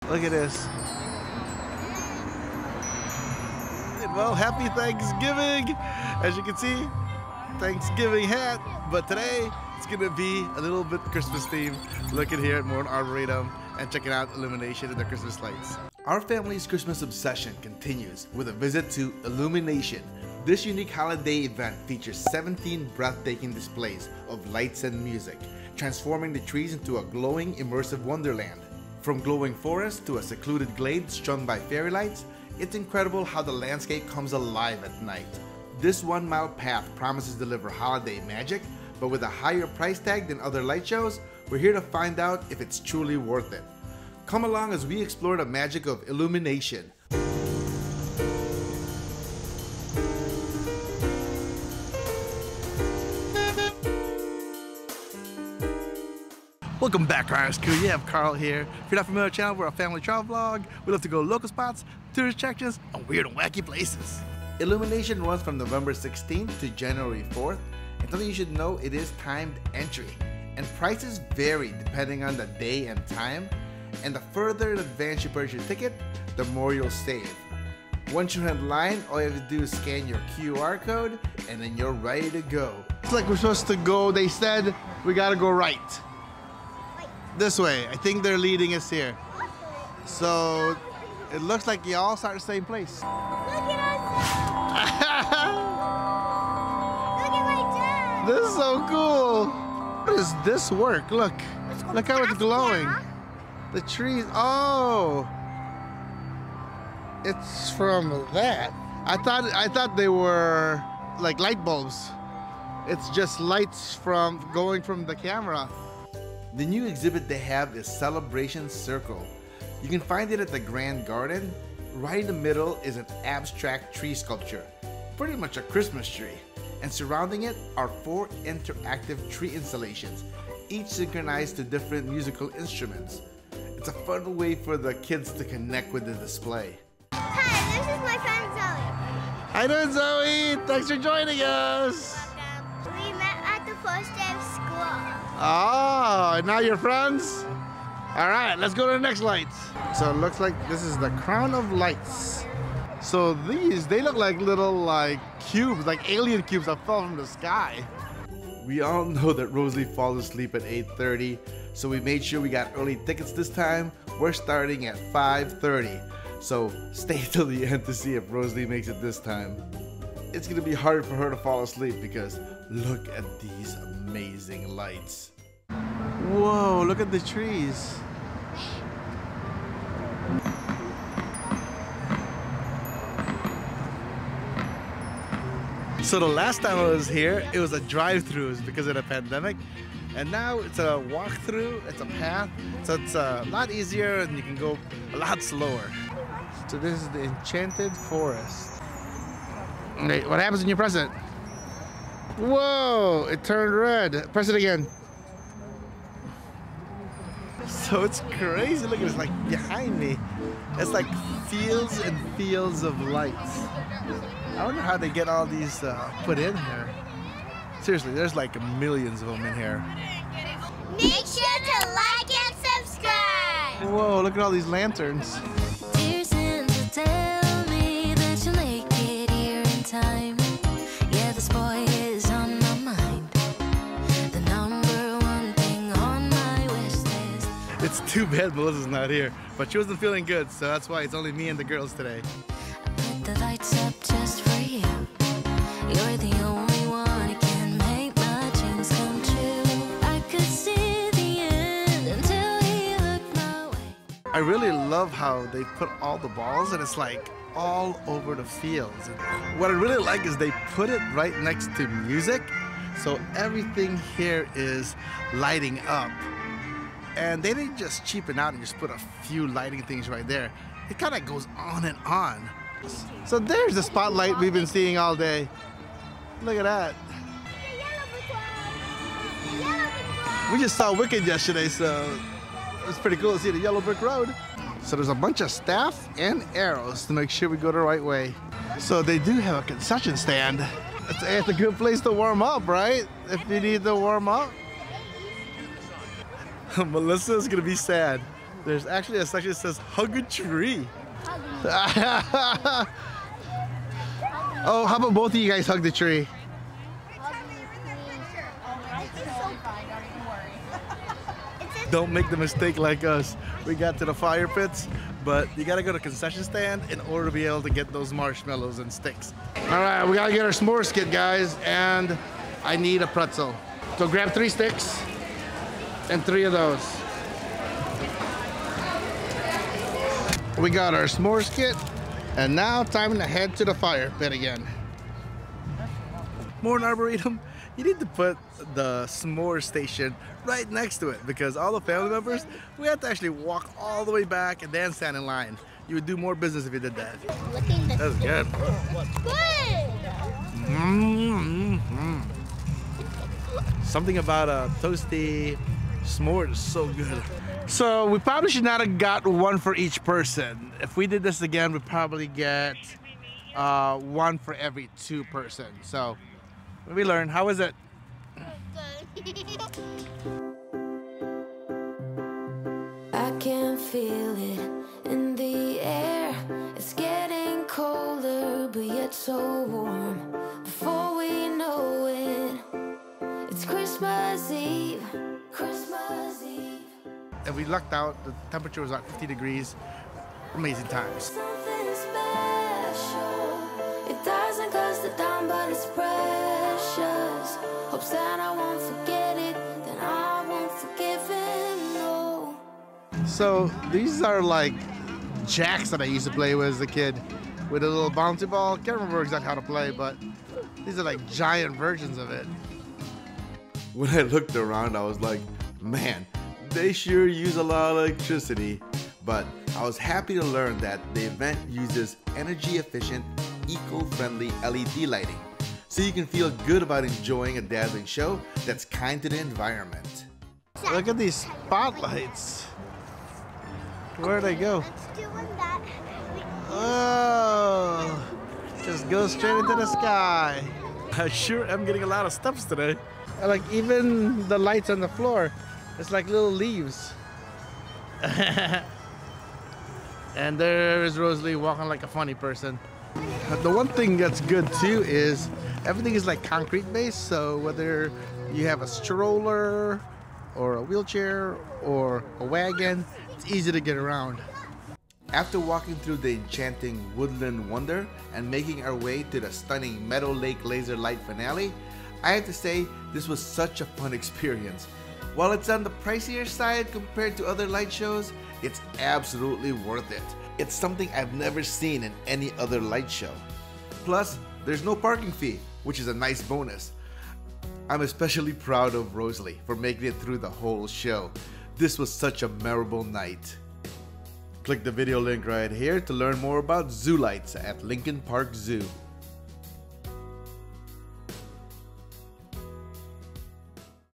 Look at this. Well, happy Thanksgiving. As you can see, Thanksgiving hat. But today, it's gonna be a little bit Christmas themed. Looking here at Morton Arboretum and checking out Illumination and the Christmas lights. Our family's Christmas obsession continues with a visit to Illumination. This unique holiday event features 17 breathtaking displays of lights and music, transforming the trees into a glowing, immersive wonderland. From glowing forests to a secluded glade strung by fairy lights, it's incredible how the landscape comes alive at night. This 1-mile path promises to deliver holiday magic, but with a higher price tag than other light shows, we're here to find out if it's truly worth it. Come along as we explore the magic of Illumination. Welcome back, Chronicles crew. You have Carl here. If you're not familiar with the channel, we're a family travel vlog. We love to go to local spots, tourist attractions, and weird and wacky places. Illumination runs from November 16th to January 4th. And something you should know, it is timed entry. And prices vary depending on the day and time. And the further in advance you purchase your ticket, the more you'll save. Once you're in line, all you have to do is scan your QR code, and then you're ready to go. It's like we're supposed to go, they said we gotta go right. This way. I think they're leading us here. So it looks like you all start the same place. Look at us! Look at my dad! This is so cool. How does this work? Look. Look how it's glowing. The trees. Oh. It's from that. I thought they were like light bulbs. It's just lights from going from the camera. The new exhibit they have is Celebration Circle. You can find it at the Grand Garden. Right in the middle is an abstract tree sculpture, pretty much a Christmas tree. And surrounding it are 4 interactive tree installations, each synchronized to different musical instruments. It's a fun way for the kids to connect with the display. Hi, this is my friend Zoe. How you doing, Zoe? Thanks for joining us. Welcome. We met at the first day of school. Oh, and now you're friends? All right, let's go to the next lights. So it looks like this is the crown of lights. So these, they look like little cubes, like alien cubes that fell from the sky. We all know that Rosalie falls asleep at 8:30, so we made sure we got early tickets this time. We're starting at 5:30, so stay till the end to see if Rosalie makes it this time. It's gonna be hard for her to fall asleep because look at these amazing lights. Whoa, look at the trees. So the last time I was here, it was a drive-through because of the pandemic. And now it's a walk-through, it's a path. So it's a lot easier and you can go a lot slower. So this is the Enchanted Forest. Wait, what happens when you press it? Whoa, it turned red. Press it again. So it's crazy. Look, it's like behind me. It's like fields and fields of lights. I wonder how they get all these put in here. Seriously, there's like millions of them in here. Make sure to like and subscribe. Whoa, look at all these lanterns. Dear Santa, tell me that you'll make it here in time. Yeah, this boy is on my mind. The #1 thing on my wish list. It's too bad Melissa's not here, but she wasn't feeling good, so that's why it's only me and the girls today. I put the lights up just for you. You're the only one who can make my dreams come true. I could see the end until he looked my way. I really love how they put all the balls and it's like all over the fields. And what I really like is they put it right next to music, so everything here is lighting up. And they didn't just cheapen out and just put a few lighting things right there. It kind of goes on and on. So there's the spotlight we've been seeing all day. Look at that. We just saw Wicked yesterday, so it's pretty cool to see the yellow brick road. So there's a bunch of staff and arrows to make sure we go the right way. So they do have a concession stand. It's a good place to warm up, right? If you need to warm up. Melissa's gonna be sad. There's actually a section that says hug a tree. Oh, how about both of you guys hug the tree? Don't make the mistake like us. We got to the fire pits, but you gotta go to the concession stand in order to be able to get those marshmallows and sticks. All right, we gotta get our s'mores kit, guys, and I need a pretzel. So grab 3 sticks and 3 of those. We got our s'mores kit, and now time to head to the fire pit again. Morton Arboretum, you need to put the s'more station right next to it because all the family members, we had to actually walk all the way back and then stand in line. You would do more business if you did that. That's good. Something about a toasty s'more is so good. So we probably should not have got 1 for each person. If we did this again, we'd probably get 1 for every 2 person. So we learn. How is it? I can feel it in the air. It's getting colder, but yet so warm. Before we know it, it's Christmas Eve. Christmas Eve. And we lucked out. The temperature was like 50 degrees. Amazing times. Something special. It doesn't cost a dime, but it's precious. Hope Santa won't forget it, then I won't forgive him, no. So these are like jacks that I used to play with as a kid with a little bouncy ball. Can't remember exactly how to play, but these are like giant versions of it. When I looked around, I was like, man, they sure use a lot of electricity. But I was happy to learn that the event uses energy efficient, eco-friendly LED lighting. So you can feel good about enjoying a dazzling show that's kind to the environment. Look at these spotlights. Where'd they go? Let's do one that. Oh, just go straight into the sky. I sure am getting a lot of steps today. Like even the lights on the floor, it's like little leaves. And there's Rosalie walking like a funny person. The one thing that's good too is everything is like concrete based, so whether you have a stroller or a wheelchair or a wagon, it's easy to get around. After walking through the enchanting woodland wonder and making our way to the stunning Meadow Lake laser light finale, I have to say this was such a fun experience. While it's on the pricier side compared to other light shows, it's absolutely worth it. It's something I've never seen in any other light show. Plus, there's no parking fee, which is a nice bonus. I'm especially proud of Rosalie for making it through the whole show. This was such a memorable night. Click the video link right here to learn more about zoo lights at Lincoln Park Zoo.